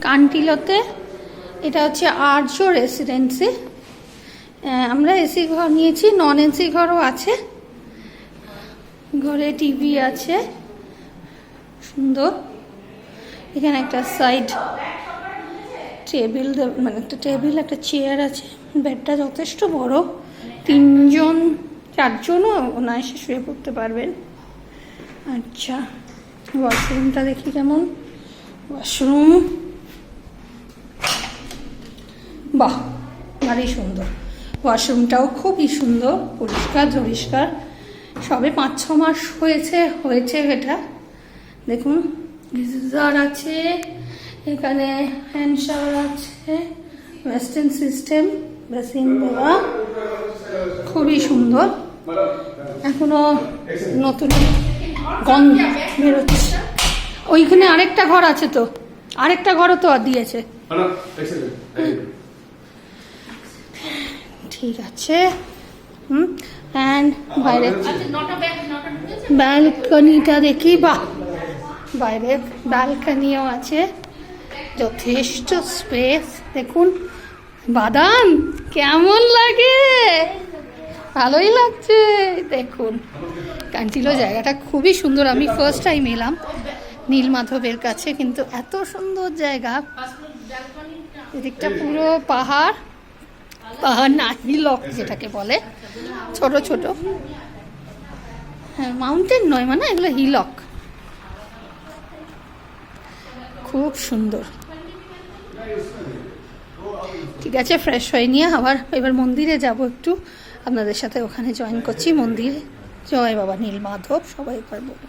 কান্টিলোতে। এটা হচ্ছে আর্য রেসিডেন্সি। আমরা এসি ঘর নিয়েছি, নন এসি ঘরও আছে। ঘরে টিভি আছে সুন্দর। এখানে একটা সাইড টেবিল, মানে একটা টেবিল, একটা চেয়ার আছে। বেডটা যথেষ্ট বড়, 3জন 4জনও অনায়াসে শুয়ে পড়তে পারবেন। আচ্ছা, ওয়াশরুমটা দেখি কেমন। ওয়াশরুম বাহ, ভারী সুন্দর। ওয়াশরুমটাও খুবই সুন্দর, পরিষ্কার পরিষ্কার। সবে 5-6 মাস হয়েছে এটা। দেখুন, গিজার আছে এখানে, হ্যান্ড শাওয়ার আছে, ওয়েস্টার্ন সিস্টেম, বেসিন দেওয়া, খুবই সুন্দর। এখনো নতুন গন্ধ বেরোচ্ছে। ওইখানে আরেকটা ঘর আছে, তো আরেকটা ঘরও তো দিয়েছে। ঠিক আছে। অ্যান্ড বাইরে ব্যালকনিটা দেখি। বাহ, বাইরে ব্যালকনিও আছে, যথেষ্ট স্পেস। দেখুন বাদাম কেমন লাগে, ভালোই লাগছে। দেখুন কান্টিলো জায়গাটা খুবই সুন্দর। আমি ফার্স্ট টাইম এলাম নীলমাধবের কাছে, কিন্তু এত সুন্দর জায়গা। এদিকটা পুরো পাহাড়, পাহাড় না, হিলক যেটাকে বলে, ছোট ছোট। হ্যাঁ, মাউন্টেন নয়, মানে এগুলো হিলক। খুব সুন্দর। ঠিক আছে, ফ্রেশ হয়ে নিয়ে আবার এবার মন্দিরে যাব একটু, আপনাদের সাথে ওখানে জয়েন করছি। মন্দিরে জয় বাবা নীলমাধব সবাই একবার বলো।